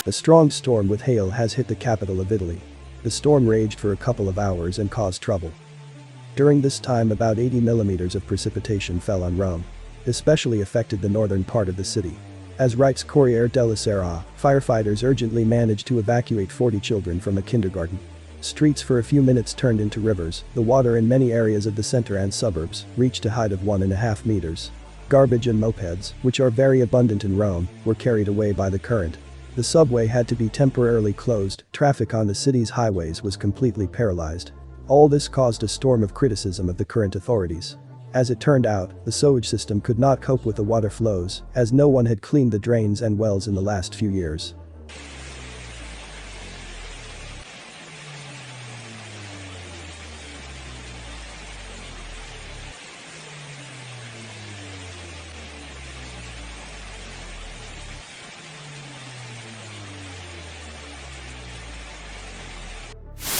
A strong storm with hail has hit the capital of Italy. The storm raged for a couple of hours and caused trouble. During this time about 80 millimeters of precipitation fell on Rome. Especially affected the northern part of the city. As writes Corriere della Sera, firefighters urgently managed to evacuate 40 children from a kindergarten. Streets for a few minutes turned into rivers. The water in many areas of the center and suburbs reached a height of 1.5 meters. Garbage and mopeds, which are very abundant in Rome, were carried away by the current. The subway had to be temporarily closed. Traffic on the city's highways was completely paralyzed. All this caused a storm of criticism of the current authorities. As it turned out, the sewage system could not cope with the water flows, as no one had cleaned the drains and wells in the last few years.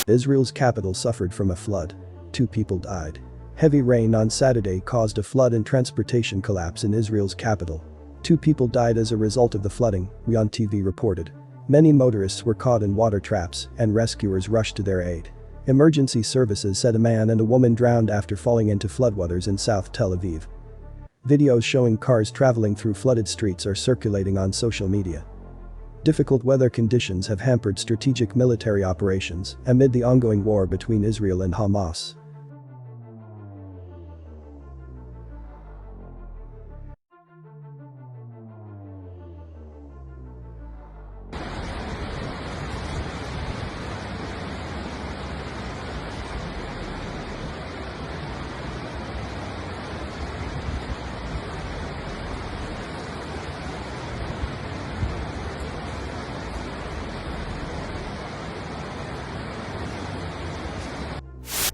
Israel's capital suffered from a flood. 2 people died. Heavy rain on Saturday caused a flood and transportation collapse in Israel's capital. 2 people died as a result of the flooding, WION TV reported. Many motorists were caught in water traps, and rescuers rushed to their aid. Emergency services said a man and a woman drowned after falling into floodwaters in South Tel Aviv. Videos showing cars traveling through flooded streets are circulating on social media. Difficult weather conditions have hampered strategic military operations amid the ongoing war between Israel and Hamas.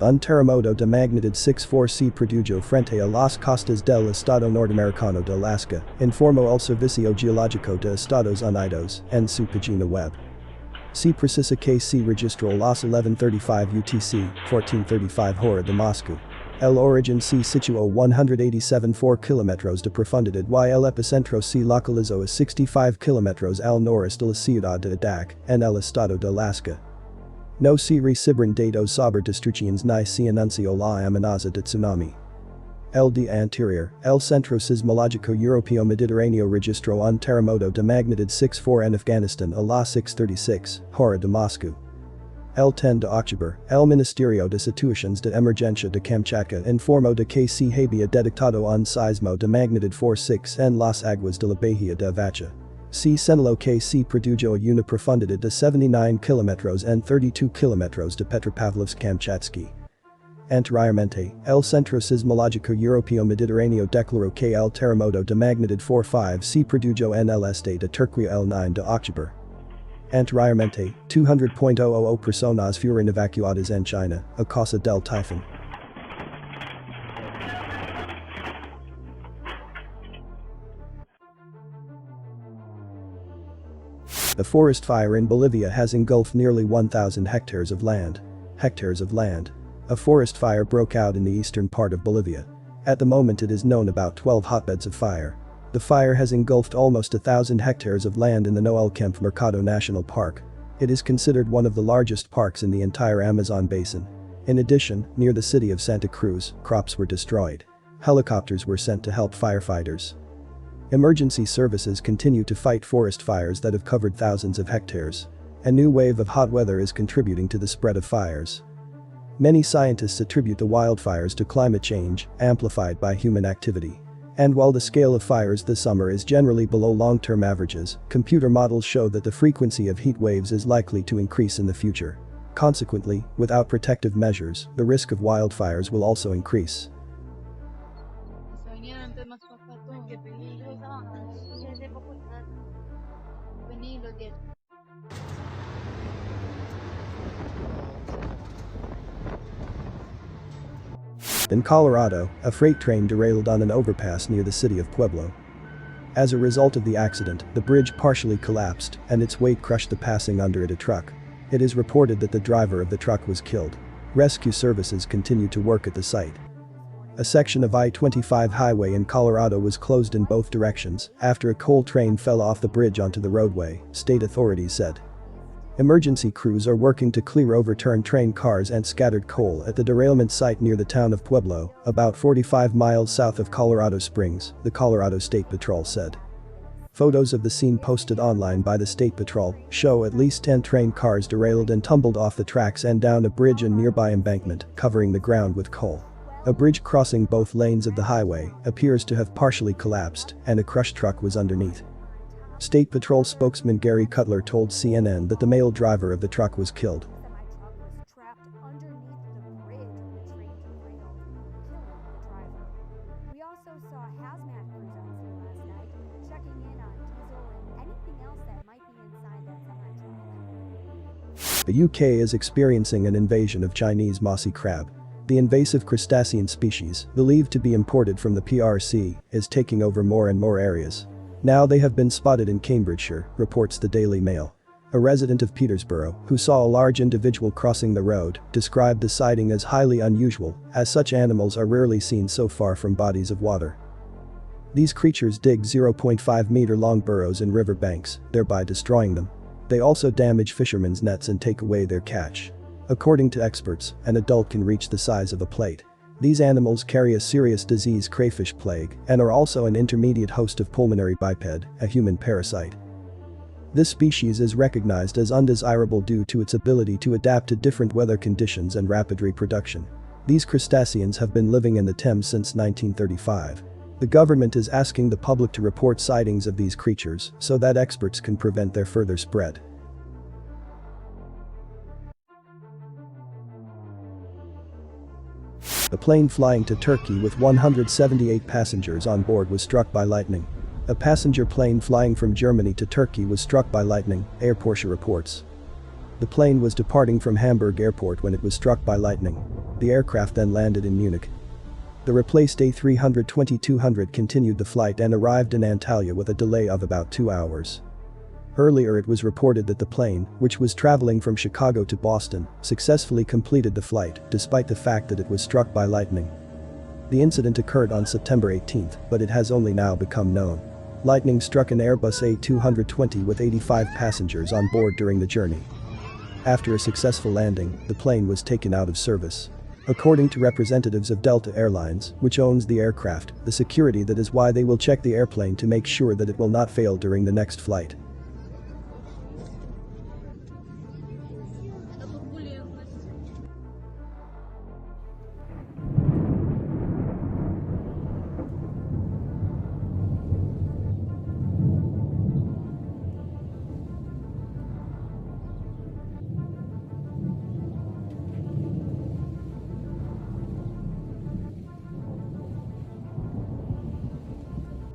Un terremoto de magnitude 6.4 se produjo frente a las costas del estado norteamericano de Alaska, informó el Servicio Geológico de Estados Unidos en su página web. Se precisa que se registró las 11:35 UTC, 14:35 hora de Moscú. El origen se situó 187.4 kilómetros de profundidad y el epicentro se localizó a 65 kilómetros al noreste de la ciudad de Adak, en el estado de Alaska. No se recibieron datos sobre destrucciones ni se anunció la amenaza de tsunami. El día anterior, el Centro Sismológico Europeo Mediterráneo registró un terremoto de magnitud 6.4 en Afganistán a las 6:36, hora de Moscú. El 10 de octubre, el Ministerio de Situaciones de Emergencia de Kamchatka informó de que se había detectado un sismo de magnitud 4.6 en las aguas de la bahía de Avacha. Se señaló que se produjo a una profundidad de 79 kilómetros en 32 kilómetros de Petropavlovsk-Kamchatsky. Anteriormente, el Centro Sismológico Europeo Mediterráneo declaró que el terremoto de magnitud 4.5 se produjo en el este de Turquía el 9 de octubre. Anteriormente, 200.000 personas fueron evacuadas en China a causa del typhoon. The forest fire in Bolivia has engulfed nearly 1,000 hectares of land. A forest fire broke out in the eastern part of Bolivia. At the moment it is known about 12 hotbeds of fire. The fire has engulfed almost 1,000 hectares of land in the Noel Kempf Mercado National Park. It is considered one of the largest parks in the entire Amazon basin. In addition, near the city of Santa Cruz, crops were destroyed. Helicopters were sent to help firefighters. Emergency services continue to fight forest fires that have covered thousands of hectares. A new wave of hot weather is contributing to the spread of fires. Many scientists attribute the wildfires to climate change, amplified by human activity. And while the scale of fires this summer is generally below long-term averages, computer models show that the frequency of heat waves is likely to increase in the future. Consequently, without protective measures, the risk of wildfires will also increase. In Colorado, a freight train derailed on an overpass near the city of Pueblo. As a result of the accident, the bridge partially collapsed and its weight crushed the passing under it a truck. It is reported that the driver of the truck was killed. Rescue services continue to work at the site. A section of I-25 highway in Colorado was closed in both directions after a coal train fell off the bridge onto the roadway, state authorities said. Emergency crews are working to clear overturned train cars and scattered coal at the derailment site near the town of Pueblo, about 45 miles south of Colorado Springs, the Colorado State Patrol said. Photos of the scene posted online by the State Patrol show at least 10 train cars derailed and tumbled off the tracks and down a bridge and nearby embankment, covering the ground with coal. A bridge crossing both lanes of the highway appears to have partially collapsed, and a crushed truck was underneath. State Patrol spokesman Gary Cutler told CNN that the male driver of the truck was killed. We also saw hazmat crews on scene last night, checking in on diesel and anything else that might be inside that semi-truck. The UK is experiencing an invasion of Chinese mossy crab. The invasive crustacean species, believed to be imported from the PRC, is taking over more and more areas. Now they have been spotted in Cambridgeshire, reports the Daily Mail. A resident of Peterborough, who saw a large individual crossing the road, described the sighting as highly unusual, as such animals are rarely seen so far from bodies of water. These creatures dig 0.5-meter-long burrows in river banks, thereby destroying them. They also damage fishermen's nets and take away their catch. According to experts, an adult can reach the size of a plate. These animals carry a serious disease, crayfish plague, and are also an intermediate host of pulmonary biped, a human parasite. This species is recognized as undesirable due to its ability to adapt to different weather conditions and rapid reproduction. These crustaceans have been living in the Thames since 1935. The government is asking the public to report sightings of these creatures so that experts can prevent their further spread. A plane flying to Turkey with 178 passengers on board was struck by lightning. A passenger plane flying from Germany to Turkey was struck by lightning, Air Porsche reports. The plane was departing from Hamburg Airport when it was struck by lightning. The aircraft then landed in Munich. The replaced A320-200 continued the flight and arrived in Antalya with a delay of about 2 hours. Earlier it was reported that the plane, which was traveling from Chicago to Boston, successfully completed the flight despite the fact that it was struck by lightning. The incident occurred on September 18, but it has only now become known. Lightning struck an Airbus A220 with 85 passengers on board during the journey. After a successful landing, the plane was taken out of service. According to representatives of Delta Airlines, which owns the aircraft, the security that is why they will check the airplane to make sure that it will not fail during the next flight.